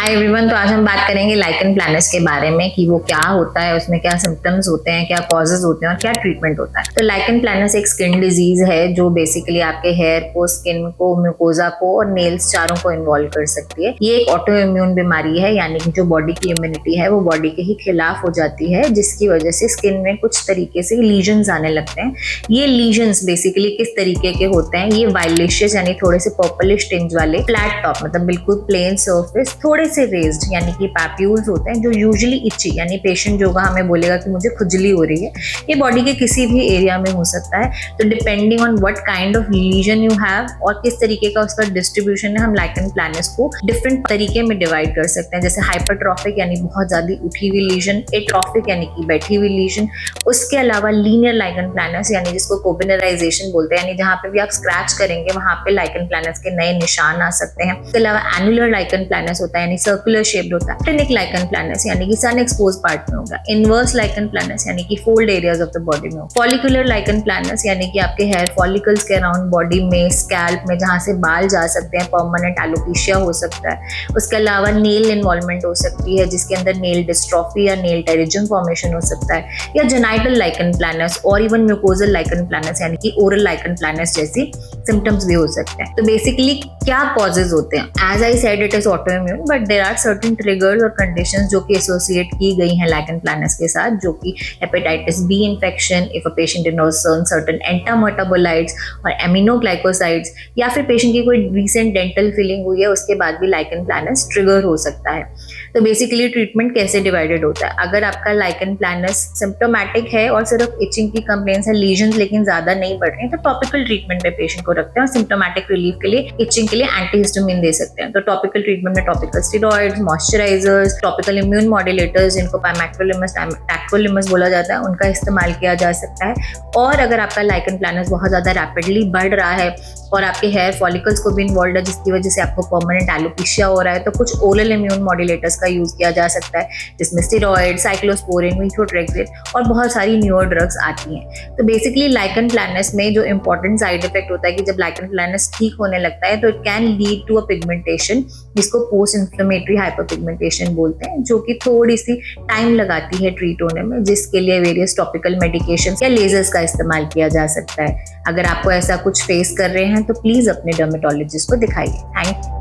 Hi everyone. तो आज हम बात करेंगे लाइकेन प्लैनस के बारे में कि वो क्या होता है, उसमें क्या सिम्टम्स होते हैं, क्या कॉजेज होते हैं और क्या ट्रीटमेंट होता है। तो लाइकेन प्लैनस एक स्किन डिजीज है जो बेसिकली आपके हेयर को, स्किन को, म्यूकोजा को और नेल्स चारों को इन्वॉल्व कर सकती है। ये एक ऑटो इम्यून बीमारी है, यानी कि जो बॉडी की इम्यूनिटी है वो बॉडी के ही खिलाफ हो जाती है, जिसकी वजह से स्किन में कुछ तरीके से लीजन्स आने लगते हैं। ये लीजन्स बेसिकली किस तरीके के होते हैं? ये वायलेशियस यानी थोड़े से पर्पलिश टिंज वाले, फ्लैट टॉप मतलब बिल्कुल प्लेन सर्फेस, थोड़े से रेज्ड यानी कि पैप्यूल्स होते हैं जो यूजुअली इची, यानी पेशेंट जो होगा हमें बोलेगा कि मुझे खुजली हो रही है। ये बॉडी के किसी भी एरिया में हो सकता है। तो depending on what kind of legion you have और किस तरीके का उसका डिस्ट्रीब्यूशन है, हम लाइकेन प्लैनस को डिफरेंट तरीके में डिवाइड कर सकते हैं। जैसे हाइपरट्रॉफिक यानी बहुत ज्यादा उठी हुई लीजन, एट्रॉफिक यानी कि बैठी हुई लीजन, उसके अलावा लीनियर लाइकेन प्लैनस यानी जिसको कोबिनराइजेशन बोलते हैं, यानी जहां पे भी आप स्क्रैच करेंगे वहां पे लाइकेन प्लैनस के नए निशान आ सकते हैं। इसके अलावा एनुलर लाइकेन प्लैनस होता है यानी सर्कुलर शेप्ड होता है। टेनिक लाइकेन प्लैनस यानी कि सन एक्सपोज पार्ट में होगा। इनवर्स लाइकेन प्लैनस यानी कि fold areas of the body में होगा। फॉलिकुलर लाइकेन प्लैनस यानी कि आपके हेयर फॉलिकल्स के अराउंड बॉडी में, स्कैल्प में जहां से बाल जा सकते हैं, परमानेंट एलोपेशिया हो सकता है। उसके अलावा नेल इन्वॉल्वमेंट हो सकती है जिसके अंदर नेल डिस्ट्रॉफी या नेल टेरिजम फॉर्मेशन हो सकता है, या जेनाइटल लाइकेन प्लैनस और इवन म्यूकोजल लाइकेन प्लैनस यानी कि ओरल लाइकेन प्लैनस जैसी सिम्टम्स भी हो सकते हैं। तो बेसिकली क्या कॉजेज होते हैं? As I said it is auto immune, but there are certain triggers और कंडीशंस जो कि एसोसिएट की गई हैं लाइकेन प्लैनस के साथ, जो कि hepatitis B infection, if a patient इनोस सर्टेन एंटा मेटाबोलाइट्स और एमिनोग्लाइकोसाइड्स, या फिर पेशेंट की कोई रिसेंट डेंटल फीलिंग हुई है उसके बाद भी लाइकेन प्लैनस ट्रिगर हो सकता है। तो बेसिकली ट्रीटमेंट कैसे डिवाइडेड होता है? अगर आपका लाइकेन प्लैनस सिम्प्टोमेटिक है और सिर्फ इचिंग की कंप्लेंट्स है, लीजन्स लेकिन ज्यादा नहीं बढ़ रहे हैं, तो टॉपिकल ट्रीटमेंट में पेशेंट को रखते हैं और सिम्प्टोमेटिक रिलीफ के लिए, इचिंग के लिए एंटीहिस्टामिन दे सकते हैं। तो टॉपिकल ट्रीटमेंट में topical steroids, moisturisers, topical immune modulators जिनको पैमैक्रोलिमस, टैक्रोलिमस बोला जाता है, उनका इस्तेमाल किया जा सकता है। और अगर आपका लाइकेन प्लैनस बहुत ज्यादा रैपिडली बढ़ रहा है और आपके हेयर फॉलिकल्स को भी इन्वॉल्व है जिसकी वजह से आपको परमानेंट एलोपेशिया हो रहा है, तो कुछ ओरल इम्यून मॉड्यूलेटर्स का यूज किया जा सकता है जिसमें स्टेरॉइड, साइक्लोस्पोरिन, मीथोट्रेक्सेट और बहुत सारी न्यूअर ड्रग्स आती हैं। तो बेसिकली लाइकेन प्लैनस में जो इंपॉर्टेंट साइड इफेक्ट होता है कि जब लाइकेन प्लैनस ठीक होने लगता है तो it can lead to a pigmentation, जिसको पोस्ट इन्फ्लेमेटरी हाइपरपिगमेंटेशन बोलते हैं, जो कि थोड़ी सी टाइम लगाती है ट्रीट होने में, जिसके लिए वेरियस टॉपिकल मेडिकेशन या लेजर्स का इस्तेमाल किया जा सकता है। अगर आपको ऐसा कुछ फेस कर रहे हैं तो प्लीज अपने डर्मेटोलॉजिस्ट को दिखाइए। Thank you.